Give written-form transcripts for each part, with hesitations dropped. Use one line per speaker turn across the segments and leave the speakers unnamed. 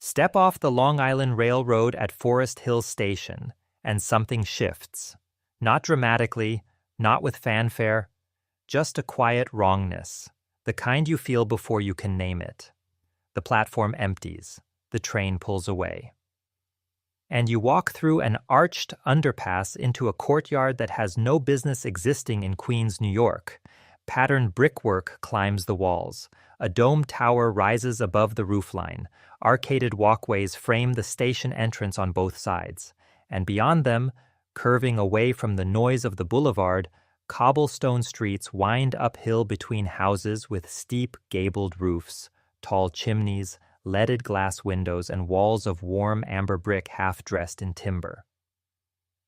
Step off the Long Island Railroad at Forest Hill Station, and something shifts. Not dramatically, not with fanfare, just a quiet wrongness, the kind you feel before you can name it. The platform empties, the train pulls away. And you walk through an arched underpass into a courtyard that has no business existing in Queens, New York. Patterned brickwork climbs the walls. A domed tower rises above the roofline. Arcaded walkways frame the station entrance on both sides. And beyond them, curving away from the noise of the boulevard, cobblestone streets wind uphill between houses with steep, gabled roofs, tall chimneys, leaded glass windows, and walls of warm amber brick half-dressed in timber.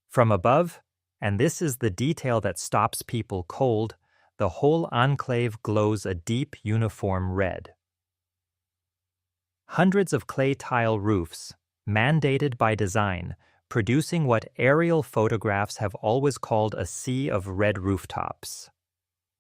From above, and this is the detail that stops people cold, the whole enclave glows a deep, uniform red. Hundreds of clay tile roofs, mandated by design, producing what aerial photographs have always called a sea of red rooftops.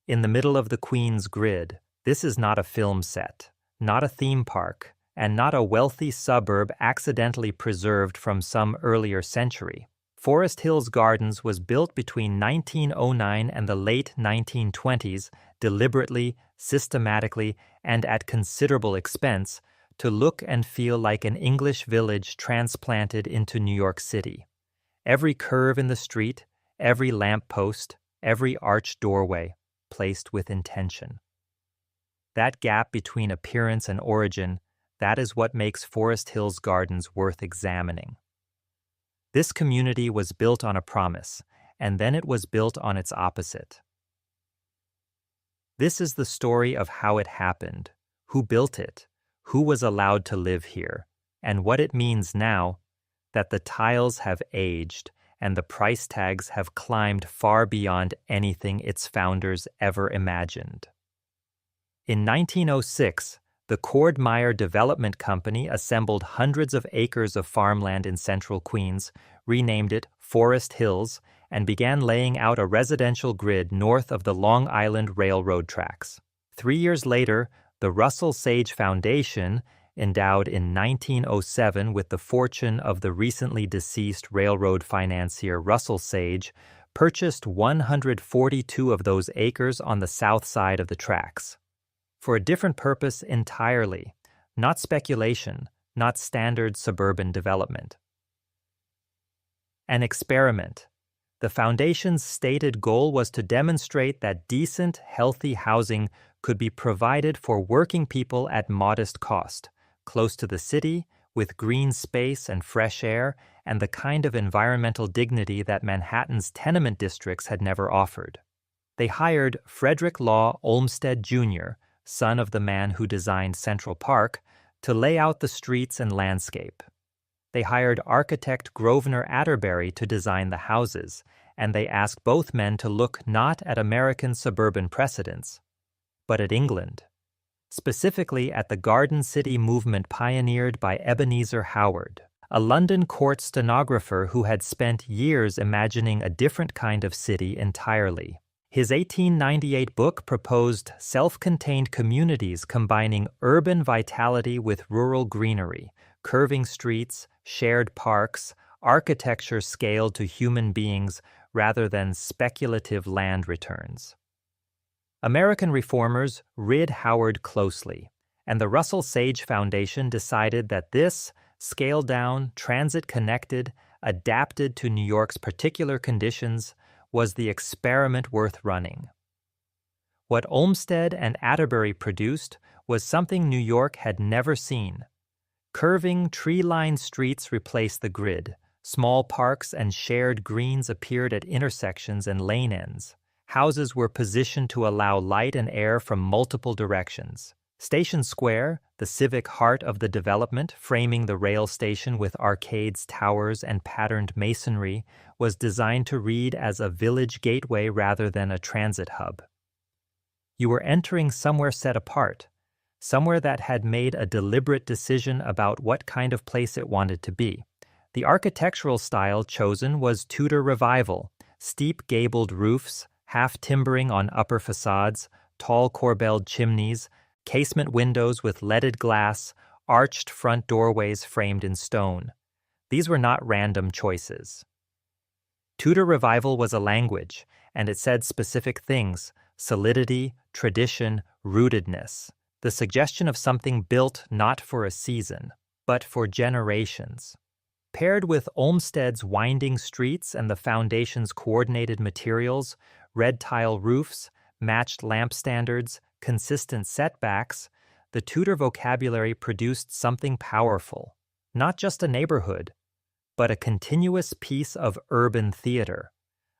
In the middle of the Queen's grid, this is not a film set, not a theme park, and not a wealthy suburb accidentally preserved from some earlier century. Forest Hills Gardens was built between 1909 and the late 1920s, deliberately, systematically, and at considerable expense, to look and feel like an English village transplanted into New York City. Every curve in the street, every lamppost, every arched doorway, placed with intention. That gap between appearance and origin, that is what makes Forest Hills Gardens worth examining. This community was built on a promise, and then it was built on its opposite. This is the story of how it happened, who built it, who was allowed to live here, and what it means now that the tiles have aged and the price tags have climbed far beyond anything its founders ever imagined. In 1906, the Cord-Meyer Development Company assembled hundreds of acres of farmland in central Queens, renamed it Forest Hills, and began laying out a residential grid north of the Long Island Railroad tracks. 3 years later, the Russell Sage Foundation, endowed in 1907 with the fortune of the recently deceased railroad financier Russell Sage, purchased 142 of those acres on the south side of the tracks. For a different purpose entirely, not speculation, not standard suburban development. An experiment. The foundation's stated goal was to demonstrate that decent, healthy housing could be provided for working people at modest cost, close to the city, with green space and fresh air, and the kind of environmental dignity that Manhattan's tenement districts had never offered. They hired Frederick Law Olmsted, Jr., son of the man who designed Central Park, to lay out the streets and landscape. They hired architect Grosvenor Atterbury to design the houses, and they asked both men to look not at American suburban precedents, but at England, specifically at the Garden City movement pioneered by Ebenezer Howard, a London court stenographer who had spent years imagining a different kind of city entirely. His 1898 book proposed self-contained communities combining urban vitality with rural greenery, curving streets, shared parks, architecture scaled to human beings rather than speculative land returns. American reformers rid Howard closely, and the Russell Sage Foundation decided that this, scaled-down, transit-connected, adapted to New York's particular conditions, was the experiment worth running. What Olmsted and Atterbury produced was something New York had never seen. Curving, tree-lined streets replaced the grid. Small parks and shared greens appeared at intersections and lane ends. Houses were positioned to allow light and air from multiple directions. Station Square, the civic heart of the development, framing the rail station with arcades, towers, and patterned masonry, was designed to read as a village gateway rather than a transit hub. You were entering somewhere set apart, somewhere that had made a deliberate decision about what kind of place it wanted to be. The architectural style chosen was Tudor Revival, steep gabled roofs, half-timbering on upper facades, tall corbelled chimneys, casement windows with leaded glass, arched front doorways framed in stone. These were not random choices. Tudor revival was a language, and it said specific things: solidity, tradition, rootedness. The suggestion of something built not for a season, but for generations. Paired with Olmsted's winding streets and the foundation's coordinated materials, red tile roofs, matched lamp standards, consistent setbacks, the Tudor vocabulary produced something powerful. Not just a neighborhood, but a continuous piece of urban theater,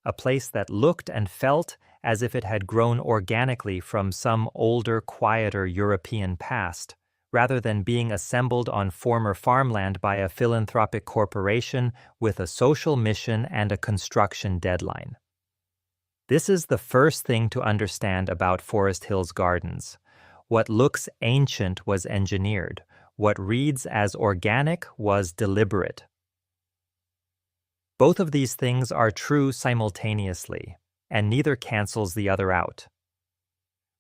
a place that looked and felt as if it had grown organically from some older, quieter European past, rather than being assembled on former farmland by a philanthropic corporation with a social mission and a construction deadline. This is the first thing to understand about Forest Hills Gardens. What looks ancient was engineered. What reads as organic was deliberate. Both of these things are true simultaneously, and neither cancels the other out.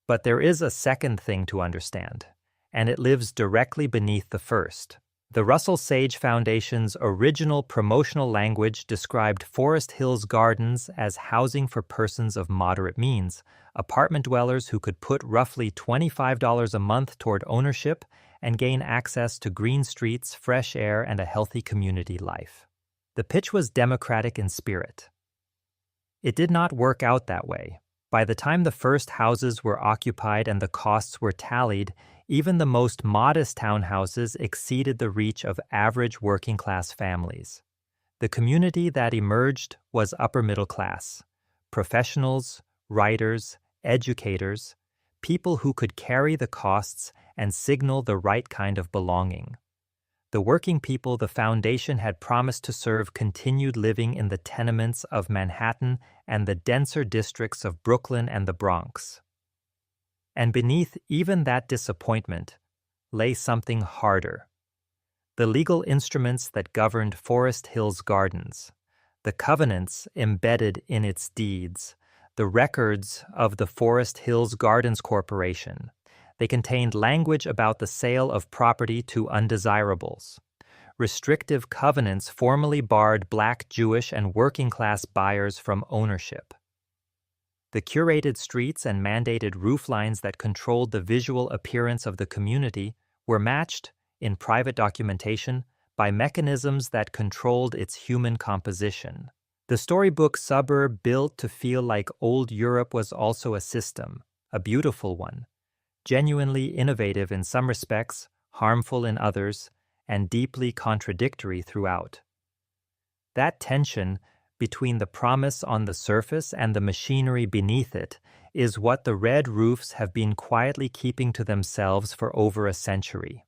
But there is a second thing to understand, and it lives directly beneath the first. The Russell Sage Foundation's original promotional language described Forest Hills Gardens as housing for persons of moderate means, apartment dwellers who could put roughly $25 a month toward ownership and gain access to green streets, fresh air, and a healthy community life. The pitch was democratic in spirit. It did not work out that way. By the time the first houses were occupied and the costs were tallied, even the most modest townhouses exceeded the reach of average working-class families. The community that emerged was upper middle class: professionals, writers, educators, people who could carry the costs and signal the right kind of belonging. The working people the foundation had promised to serve continued living in the tenements of Manhattan and the denser districts of Brooklyn and the Bronx. And beneath even that disappointment lay something harder: the legal instruments that governed Forest Hills Gardens, the covenants embedded in its deeds, the records of the Forest Hills Gardens Corporation. They contained language about the sale of property to undesirables. Restrictive covenants formally barred Black, Jewish, and working-class buyers from ownership. The curated streets and mandated rooflines that controlled the visual appearance of the community were matched, in private documentation, by mechanisms that controlled its human composition. The storybook suburb built to feel like old Europe was also a system, a beautiful one, genuinely innovative in some respects, harmful in others, and deeply contradictory throughout. That tension between the promise on the surface and the machinery beneath it is what the red roofs have been quietly keeping to themselves for over a century.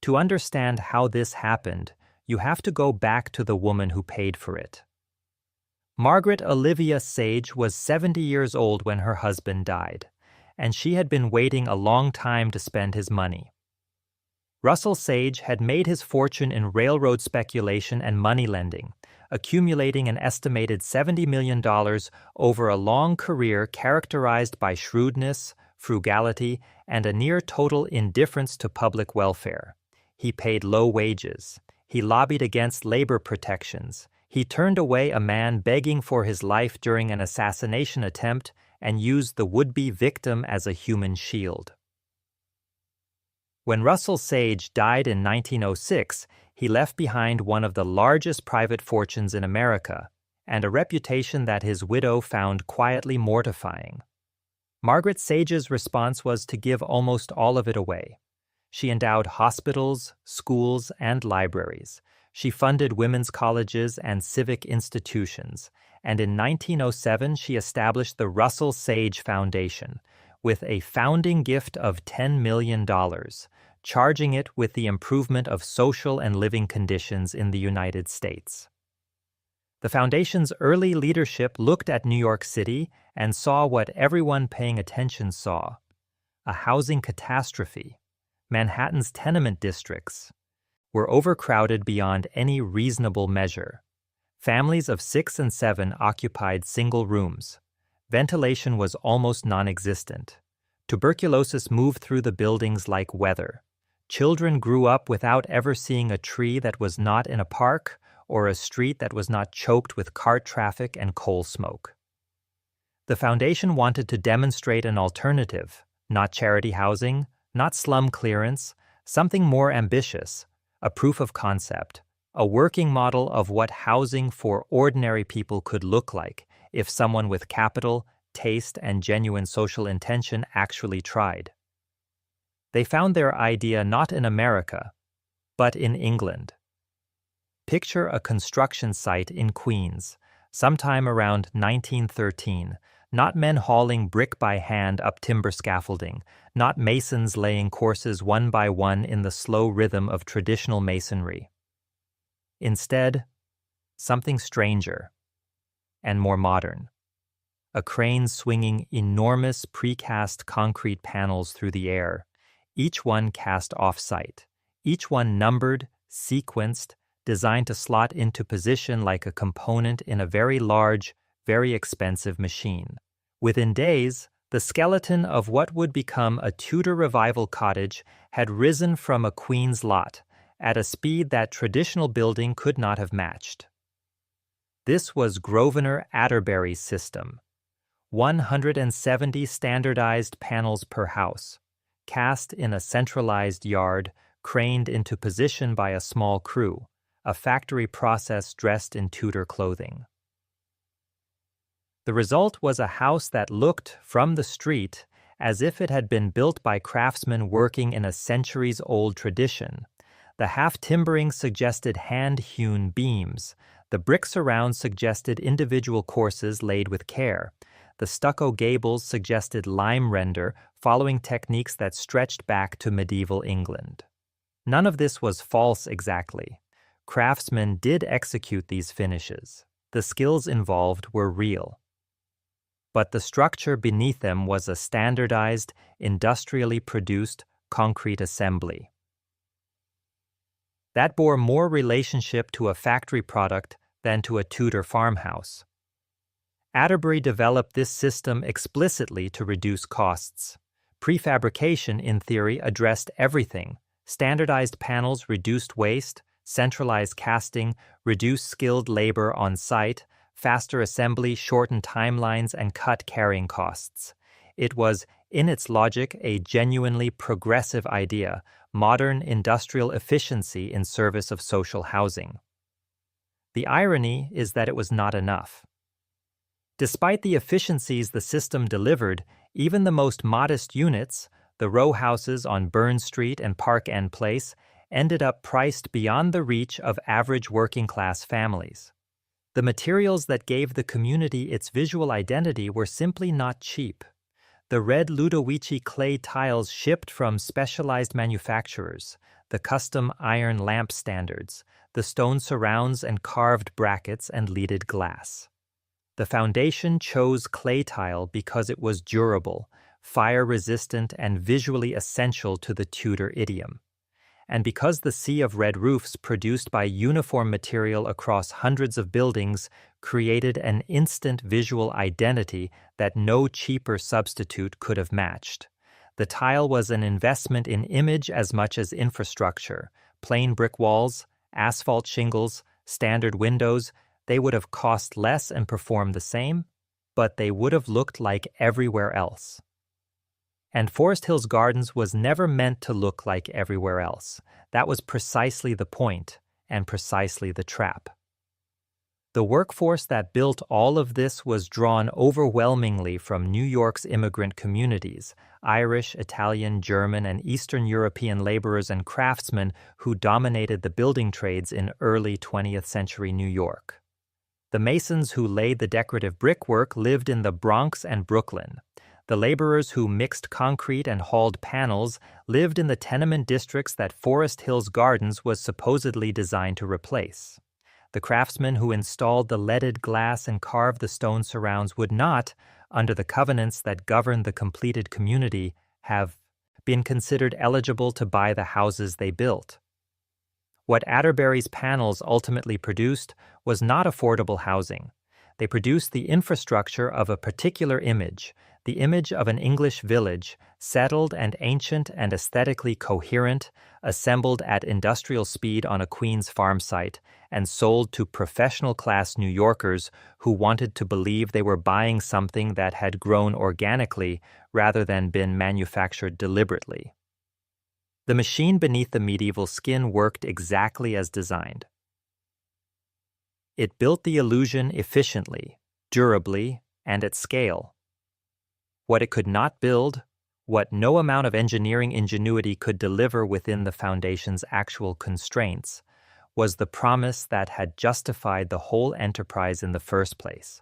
To understand how this happened, you have to go back to the woman who paid for it. Margaret Olivia Sage was 70 years old when her husband died, and she had been waiting a long time to spend his money. Russell Sage had made his fortune in railroad speculation and money lending, accumulating an estimated $70 million over a long career characterized by shrewdness, frugality, and a near-total indifference to public welfare. He paid low wages. He lobbied against labor protections. He turned away a man begging for his life during an assassination attempt and used the would-be victim as a human shield. When Russell Sage died in 1906, he left behind one of the largest private fortunes in America and a reputation that his widow found quietly mortifying. Margaret Sage's response was to give almost all of it away. She endowed hospitals, schools, and libraries. She funded women's colleges and civic institutions, and in 1907 she established the Russell Sage Foundation, with a founding gift of $10 million, charging it with the improvement of social and living conditions in the United States. The foundation's early leadership looked at New York City and saw what everyone paying attention saw: a housing catastrophe. Manhattan's tenement districts were overcrowded beyond any reasonable measure. Families of 6 and 7 occupied single rooms. Ventilation was almost non-existent. Tuberculosis moved through the buildings like weather. Children grew up without ever seeing a tree that was not in a park or a street that was not choked with cart traffic and coal smoke. The foundation wanted to demonstrate an alternative, not charity housing, not slum clearance, something more ambitious, a proof of concept, a working model of what housing for ordinary people could look like if someone with capital, taste, and genuine social intention actually tried. They found their idea not in America, but in England. Picture a construction site in Queens, sometime around 1913, not men hauling brick by hand up timber scaffolding, not masons laying courses one by one in the slow rhythm of traditional masonry. Instead, something stranger and more modern. A crane swinging enormous precast concrete panels through the air, each one cast off-site, each one numbered, sequenced, designed to slot into position like a component in a very large, very expensive machine. Within days, the skeleton of what would become a Tudor revival cottage had risen from a Queen's lot at a speed that traditional building could not have matched. This was Grosvenor Atterbury's system. 170 standardized panels per house, cast in a centralized yard, craned into position by a small crew, a factory process dressed in Tudor clothing. The result was a house that looked, from the street, as if it had been built by craftsmen working in a centuries-old tradition. The half-timbering suggested hand-hewn beams. The bricks around suggested individual courses laid with care. The stucco gables suggested lime render, following techniques that stretched back to medieval England. None of this was false exactly. Craftsmen did execute these finishes. The skills involved were real. But the structure beneath them was a standardized, industrially produced concrete assembly. That bore more relationship to a factory product than to a Tudor farmhouse. Atterbury developed this system explicitly to reduce costs. Prefabrication, in theory, addressed everything. Standardized panels reduced waste, centralized casting, reduced skilled labor on site, faster assembly shortened timelines and cut carrying costs. It was, in its logic, a genuinely progressive idea, modern industrial efficiency in service of social housing. The irony is that it was not enough. Despite the efficiencies the system delivered, even the most modest units, the row houses on Burn Street and Park End Place, ended up priced beyond the reach of average working-class families. The materials that gave the community its visual identity were simply not cheap. The red Ludovici clay tiles shipped from specialized manufacturers, the custom iron lamp standards, the stone surrounds and carved brackets and leaded glass. The foundation chose clay tile because it was durable, fire-resistant, and visually essential to the Tudor idiom. And because the sea of red roofs produced by uniform material across hundreds of buildings created an instant visual identity that no cheaper substitute could have matched. The tile was an investment in image as much as infrastructure. Plain brick walls, asphalt shingles, standard windows, they would have cost less and performed the same, but they would have looked like everywhere else. And Forest Hills Gardens was never meant to look like everywhere else. That was precisely the point, and precisely the trap. The workforce that built all of this was drawn overwhelmingly from New York's immigrant communities, Irish, Italian, German, and Eastern European laborers and craftsmen who dominated the building trades in early 20th century New York. The masons who laid the decorative brickwork lived in the Bronx and Brooklyn. The laborers who mixed concrete and hauled panels lived in the tenement districts that Forest Hills Gardens was supposedly designed to replace. The craftsmen who installed the leaded glass and carved the stone surrounds would not, under the covenants that governed the completed community, have been considered eligible to buy the houses they built. What Atterbury's panels ultimately produced was not affordable housing. They produce the infrastructure of a particular image, the image of an English village, settled and ancient and aesthetically coherent, assembled at industrial speed on a Queens farm site, and sold to professional-class New Yorkers who wanted to believe they were buying something that had grown organically rather than been manufactured deliberately. The machine beneath the medieval skin worked exactly as designed. It built the illusion efficiently, durably, and at scale. What it could not build, what no amount of engineering ingenuity could deliver within the foundation's actual constraints, was the promise that had justified the whole enterprise in the first place.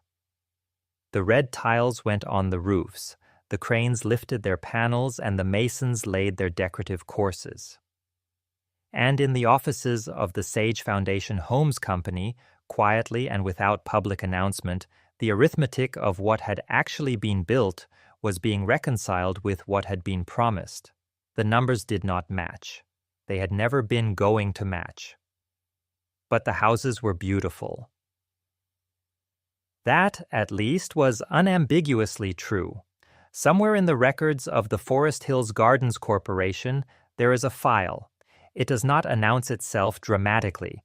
The red tiles went on the roofs, the cranes lifted their panels, and the masons laid their decorative courses. And in the offices of the Sage Foundation Homes Company, quietly and without public announcement, the arithmetic of what had actually been built was being reconciled with what had been promised. The numbers did not match. They had never been going to match. But the houses were beautiful. That, at least, was unambiguously true. Somewhere in the records of the Forest Hills Gardens Corporation, there is a file. It does not announce itself dramatically.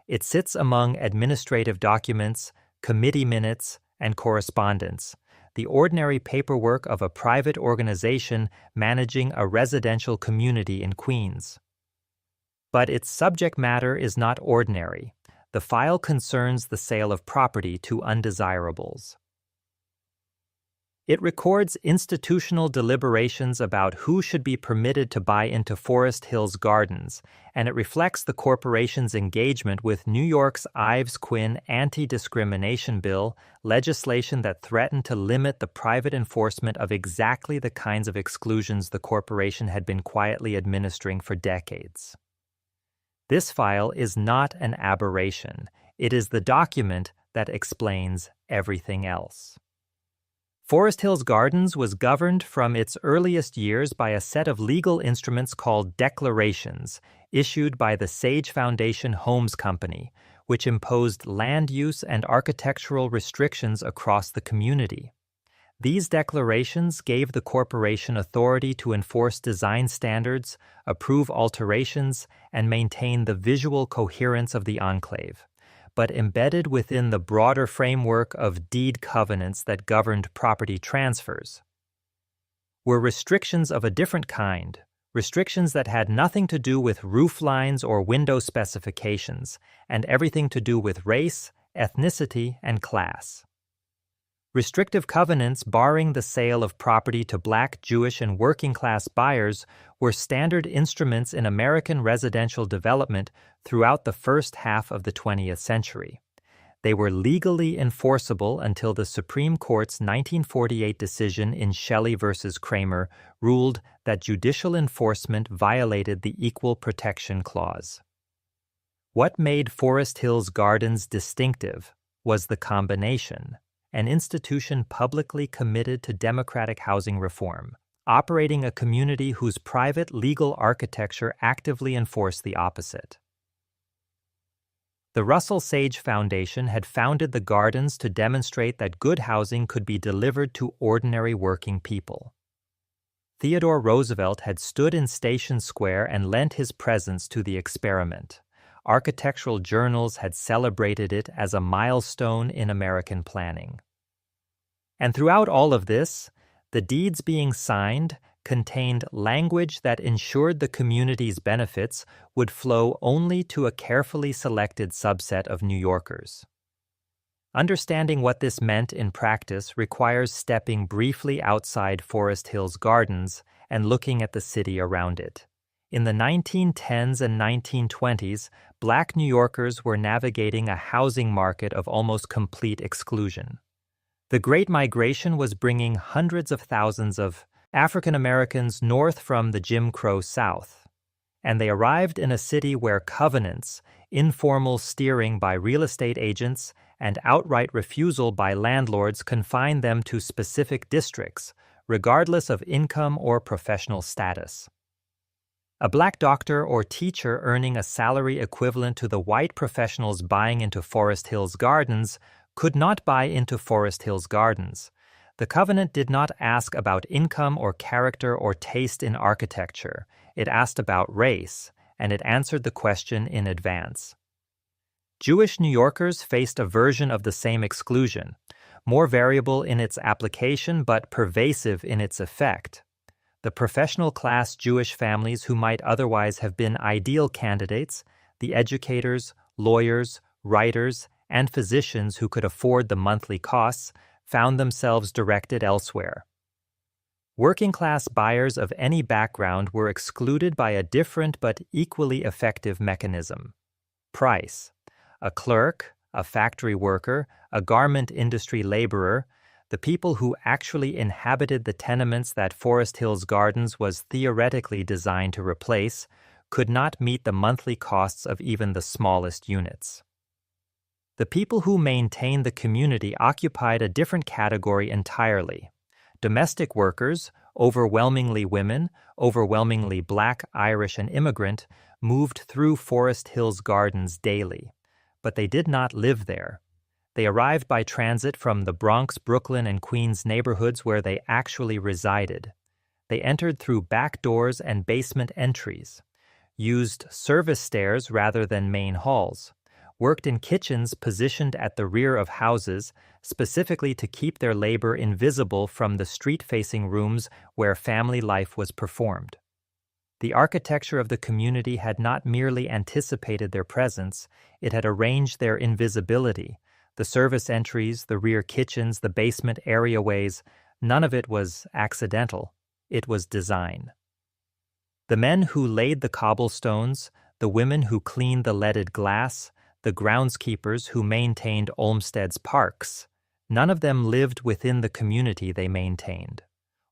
It sits among administrative documents, committee minutes, and correspondence, the ordinary paperwork of a private organization managing a residential community in Queens. But its subject matter is not ordinary. The file concerns the sale of property to undesirables. It records institutional deliberations about who should be permitted to buy into Forest Hills Gardens, and it reflects the corporation's engagement with New York's Ives Quinn anti-discrimination bill, legislation that threatened to limit the private enforcement of exactly the kinds of exclusions the corporation had been quietly administering for decades. This file is not an aberration. It is the document that explains everything else. Forest Hills Gardens was governed from its earliest years by a set of legal instruments called declarations, issued by the Sage Foundation Homes Company, which imposed land use and architectural restrictions across the community. These declarations gave the corporation authority to enforce design standards, approve alterations, and maintain the visual coherence of the enclave. But embedded within the broader framework of deed covenants that governed property transfers were restrictions of a different kind, restrictions that had nothing to do with roof lines or window specifications, and everything to do with race, ethnicity, and class. Restrictive covenants barring the sale of property to Black, Jewish, and working-class buyers were standard instruments in American residential development throughout the first half of the 20th century. They were legally enforceable until the Supreme Court's 1948 decision in Shelley v. Kramer ruled that judicial enforcement violated the Equal Protection Clause. What made Forest Hills Gardens distinctive was the combination: an institution publicly committed to democratic housing reform, operating a community whose private legal architecture actively enforced the opposite. The Russell Sage Foundation had founded the Gardens to demonstrate that good housing could be delivered to ordinary working people. Theodore Roosevelt had stood in Station Square and lent his presence to the experiment. Architectural journals had celebrated it as a milestone in American planning. And throughout all of this, the deeds being signed contained language that ensured the community's benefits would flow only to a carefully selected subset of New Yorkers. Understanding what this meant in practice requires stepping briefly outside Forest Hills Gardens and looking at the city around it. In the 1910s and 1920s, Black New Yorkers were navigating a housing market of almost complete exclusion. The Great Migration was bringing hundreds of thousands of African Americans north from the Jim Crow South, and they arrived in a city where covenants, informal steering by real estate agents, and outright refusal by landlords confined them to specific districts, regardless of income or professional status. A Black doctor or teacher earning a salary equivalent to the white professionals buying into Forest Hills Gardens could not buy into Forest Hills Gardens. The covenant did not ask about income or character or taste in architecture. It asked about race, and it answered the question in advance. Jewish New Yorkers faced a version of the same exclusion, more variable in its application but pervasive in its effect. The professional class Jewish families who might otherwise have been ideal candidates, the educators, lawyers, writers, and physicians who could afford the monthly costs, found themselves directed elsewhere. Working-class buyers of any background were excluded by a different but equally effective mechanism: price. A clerk, a factory worker, a garment industry laborer, the people who actually inhabited the tenements that Forest Hills Gardens was theoretically designed to replace, could not meet the monthly costs of even the smallest units. The people who maintained the community occupied a different category entirely. Domestic workers, overwhelmingly women, overwhelmingly Black, Irish, and immigrant, moved through Forest Hills Gardens daily, but they did not live there. They arrived by transit from the Bronx, Brooklyn, and Queens neighborhoods where they actually resided. They entered through back doors and basement entries, used service stairs rather than main halls, worked in kitchens positioned at the rear of houses, specifically to keep their labor invisible from the street-facing rooms where family life was performed. The architecture of the community had not merely anticipated their presence, it had arranged their invisibility. The service entries, the rear kitchens, the basement areaways, none of it was accidental. It was design. The men who laid the cobblestones, the women who cleaned the leaded glass, the groundskeepers who maintained Olmsted's parks, none of them lived within the community they maintained.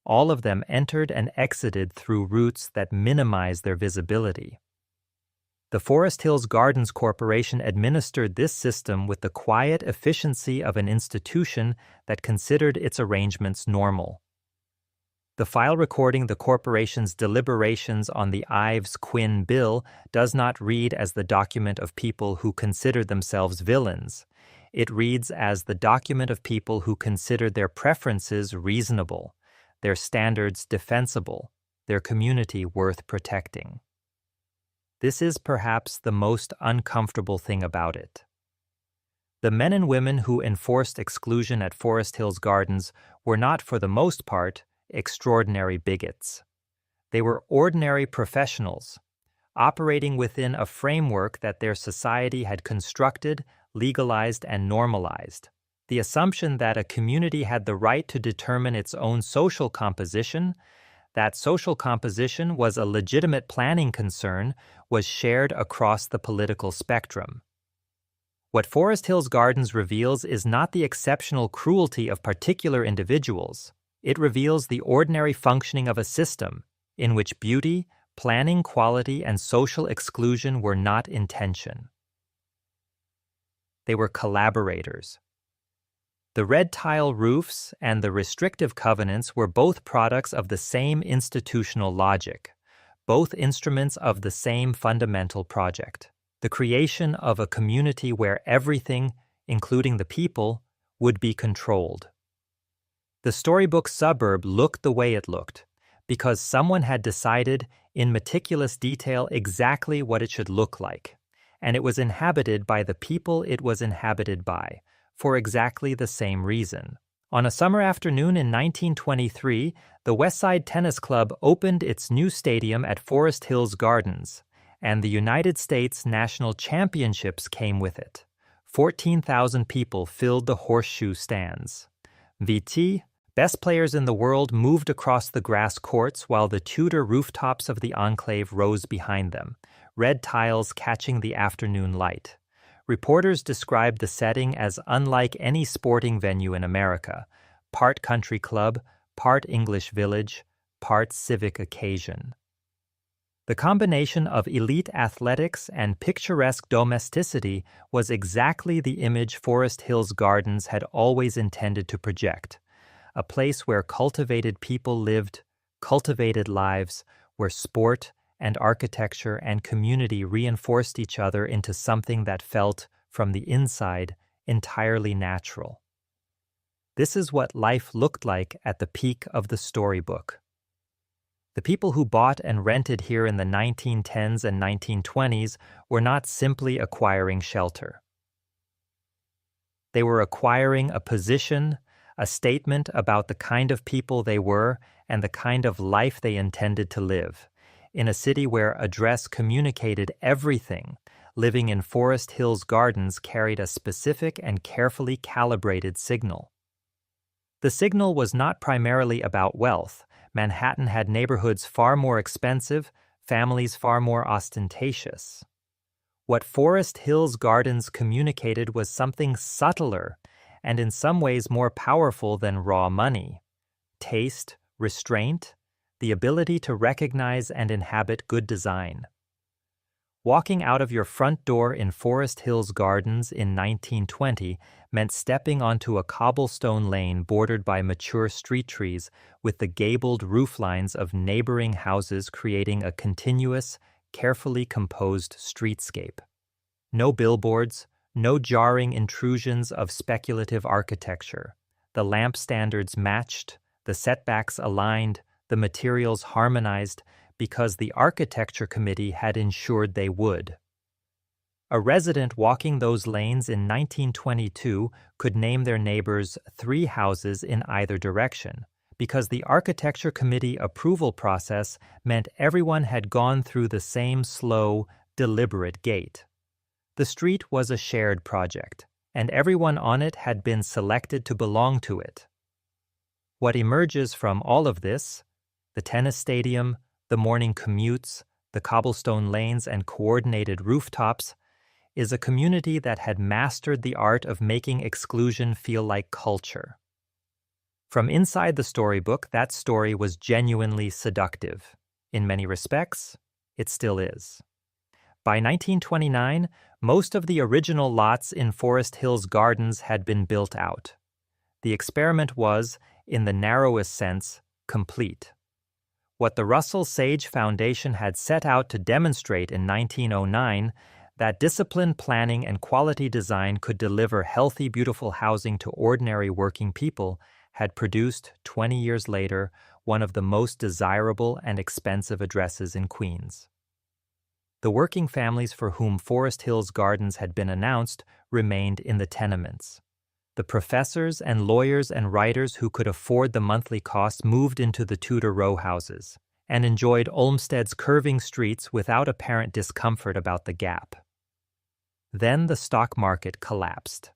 All of them entered and exited through routes that minimized their visibility. The Forest Hills Gardens Corporation administered this system with the quiet efficiency of an institution that considered its arrangements normal. The file recording the corporation's deliberations on the Ives-Quinn bill does not read as the document of people who considered themselves villains. It reads as the document of people who considered their preferences reasonable, their standards defensible, their community worth protecting. This is perhaps the most uncomfortable thing about it. The men and women who enforced exclusion at Forest Hills Gardens were not, for the most part, extraordinary bigots. They were ordinary professionals, operating within a framework that their society had constructed, legalized, and normalized. The assumption that a community had the right to determine its own social composition, that social composition was a legitimate planning concern, was shared across the political spectrum. What Forest Hills Gardens reveals is not the exceptional cruelty of particular individuals. It reveals the ordinary functioning of a system in which beauty, planning quality, and social exclusion were not in tension. They were collaborators. The red tile roofs and the restrictive covenants were both products of the same institutional logic, both instruments of the same fundamental project, the creation of a community where everything, including the people, would be controlled. The storybook suburb looked the way it looked because someone had decided in meticulous detail exactly what it should look like, and it was inhabited by the people it was inhabited by, for exactly the same reason. On a summer afternoon in 1923, the Westside Tennis Club opened its new stadium at Forest Hills Gardens, and the United States National Championships came with it. 14,000 people filled the horseshoe stands. VT, best players in the world, moved across the grass courts while the Tudor rooftops of the enclave rose behind them, red tiles catching the afternoon light. Reporters described the setting as unlike any sporting venue in America, part country club, part English village, part civic occasion. The combination of elite athletics and picturesque domesticity was exactly the image Forest Hills Gardens had always intended to project, a place where cultivated people lived, cultivated lives, where sport and architecture and community reinforced each other into something that felt, from the inside, entirely natural. This is what life looked like at the peak of the storybook. The people who bought and rented here in the 1910s and 1920s were not simply acquiring shelter. They were acquiring a position, a statement about the kind of people they were and the kind of life they intended to live, in a city where address communicated everything. Living in Forest Hills Gardens carried a specific and carefully calibrated signal. The signal was not primarily about wealth. Manhattan had neighborhoods far more expensive, families far more ostentatious. What Forest Hills Gardens communicated was something subtler and in some ways more powerful than raw money. Taste, restraint, the ability to recognize and inhabit good design. Walking out of your front door in Forest Hills Gardens in 1920 meant stepping onto a cobblestone lane bordered by mature street trees with the gabled rooflines of neighboring houses creating a continuous, carefully composed streetscape. No billboards, no jarring intrusions of speculative architecture. The lamp standards matched, the setbacks aligned, the materials harmonized, because the architecture committee had ensured they would. A resident walking those lanes in 1922 could name their neighbors 3 houses in either direction, because the architecture committee approval process meant everyone had gone through the same slow, deliberate gate. The street was a shared project, and everyone on it had been selected to belong to it. What emerges from all of this, the tennis stadium, the morning commutes, the cobblestone lanes and coordinated rooftops, is a community that had mastered the art of making exclusion feel like culture. From inside the storybook, that story was genuinely seductive. In many respects, it still is. By 1929, most of the original lots in Forest Hills Gardens had been built out. The experiment was, in the narrowest sense, complete. What the Russell Sage Foundation had set out to demonstrate in 1909, that disciplined planning and quality design could deliver healthy, beautiful housing to ordinary working people, had produced, 20 years later, one of the most desirable and expensive addresses in Queens. The working families for whom Forest Hills Gardens had been announced remained in the tenements. The professors and lawyers and writers who could afford the monthly costs moved into the Tudor row houses and enjoyed Olmsted's curving streets without apparent discomfort about the gap. Then the stock market collapsed.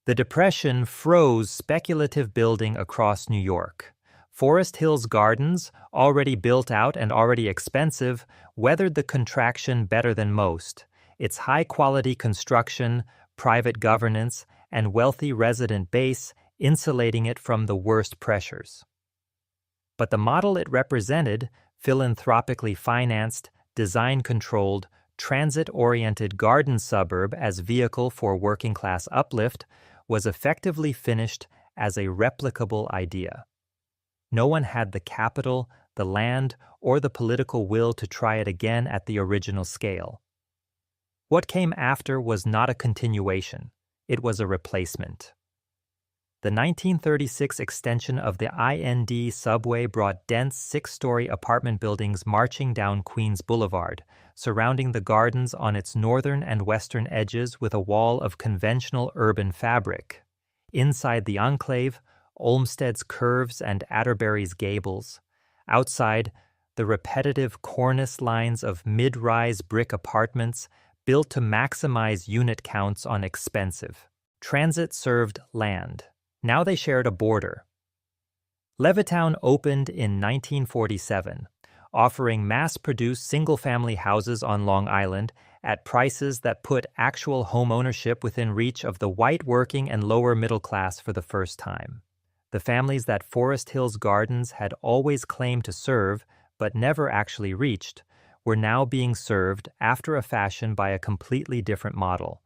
The Depression froze speculative building across New York. Forest Hills Gardens, already built out and already expensive, weathered the contraction better than most. Its high-quality construction, private governance, and wealthy resident base insulating it from the worst pressures. But the model it represented, philanthropically financed, design-controlled, transit-oriented garden suburb as vehicle for working-class uplift, was effectively finished as a replicable idea. No one had the capital, the land, or the political will to try it again at the original scale. What came after was not a continuation, it was a replacement. The 1936 extension of the IND subway brought dense 6-story apartment buildings marching down Queens Boulevard, surrounding the gardens on its northern and western edges with a wall of conventional urban fabric. Inside the enclave, Olmsted's curves and Atterbury's gables. Outside, the repetitive cornice lines of mid-rise brick apartments built to maximize unit counts on expensive, transit-served land. Now they shared a border. Levittown opened in 1947, offering mass-produced single-family houses on Long Island at prices that put actual home ownership within reach of the white working and lower middle class for the first time. The families that Forest Hills Gardens had always claimed to serve, but never actually reached, were now being served after a fashion by a completely different model.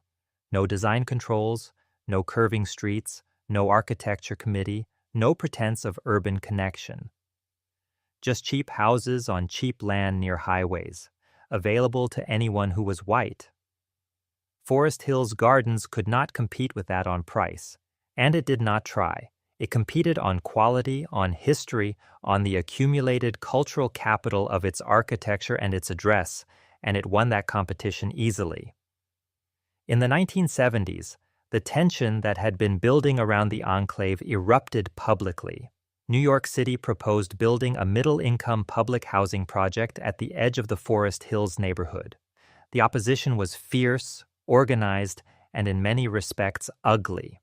No design controls, no curving streets, no architecture committee, no pretense of urban connection. Just cheap houses on cheap land near highways, available to anyone who was white. Forest Hills Gardens could not compete with that on price, and it did not try. It competed on quality, on history, on the accumulated cultural capital of its architecture and its address, and it won that competition easily. In the 1970s, the tension that had been building around the enclave erupted publicly. New York City proposed building a middle-income public housing project at the edge of the Forest Hills neighborhood. The opposition was fierce, organized, and in many respects ugly.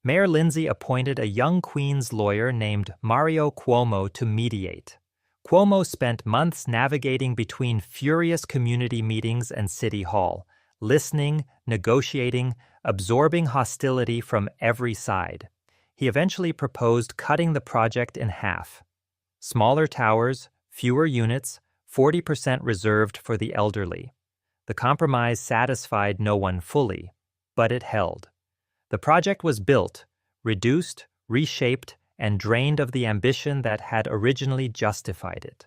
Mayor Lindsay appointed a young Queens lawyer named Mario Cuomo to mediate. Cuomo spent months navigating between furious community meetings and City Hall, listening, negotiating, absorbing hostility from every side. He eventually proposed cutting the project in half. Smaller towers, fewer units, 40% reserved for the elderly. The compromise satisfied no one fully, but it held. The project was built, reduced, reshaped, and drained of the ambition that had originally justified it.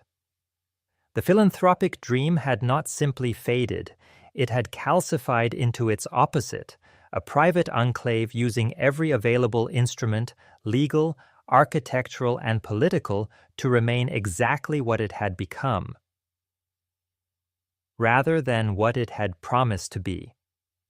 The philanthropic dream had not simply faded, it had calcified into its opposite, a private enclave using every available instrument, legal, architectural, and political, to remain exactly what it had become, rather than what it had promised to be.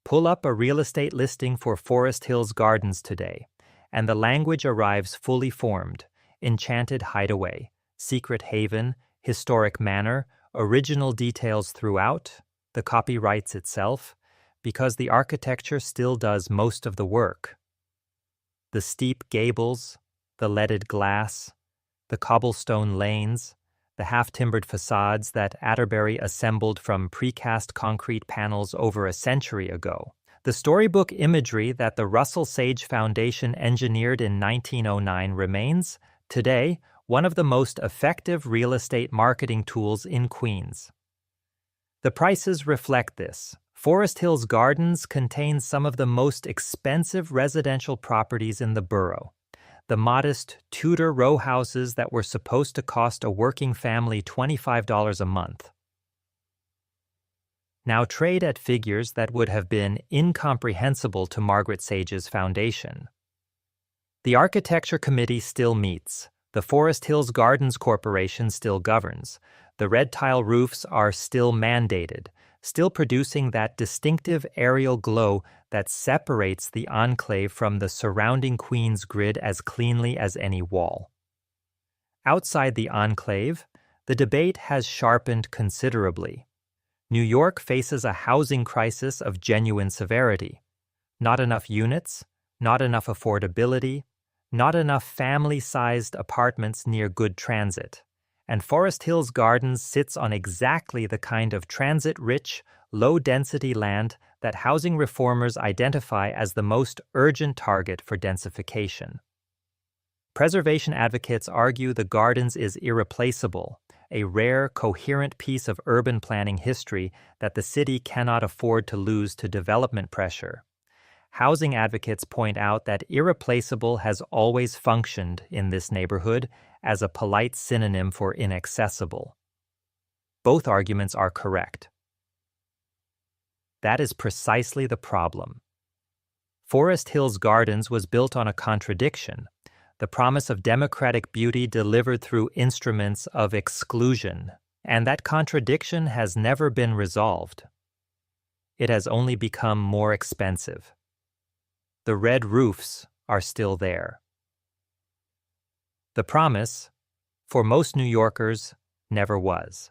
Pull up a real estate listing for Forest Hills Gardens today, and the language arrives fully formed: enchanted hideaway, secret haven, historic manor, original details throughout, the copy writes itself, because the architecture still does most of the work. The steep gables, the leaded glass, the cobblestone lanes, the half-timbered facades that Atterbury assembled from precast concrete panels over a century ago, the storybook imagery that the Russell Sage Foundation engineered in 1909 remains, today, one of the most effective real estate marketing tools in Queens. The prices reflect this. Forest Hills Gardens contains some of the most expensive residential properties in the borough. The modest Tudor row houses that were supposed to cost a working family $25 a month now trade at figures that would have been incomprehensible to Margaret Sage's foundation. The Architecture Committee still meets. The Forest Hills Gardens Corporation still governs. The red tile roofs are still mandated, still producing that distinctive aerial glow that separates the enclave from the surrounding Queens grid as cleanly as any wall. Outside the enclave, the debate has sharpened considerably. New York faces a housing crisis of genuine severity. Not enough units, not enough affordability, not enough family-sized apartments near good transit. And Forest Hills Gardens sits on exactly the kind of transit-rich, low-density land that housing reformers identify as the most urgent target for densification. Preservation advocates argue the Gardens is irreplaceable, a rare, coherent piece of urban planning history that the city cannot afford to lose to development pressure. Housing advocates point out that irreplaceable has always functioned in this neighborhood as a polite synonym for inaccessible. Both arguments are correct. That is precisely the problem. Forest Hills Gardens was built on a contradiction, the promise of democratic beauty delivered through instruments of exclusion, and that contradiction has never been resolved. It has only become more expensive. The red roofs are still there. The promise, for most New Yorkers, never was.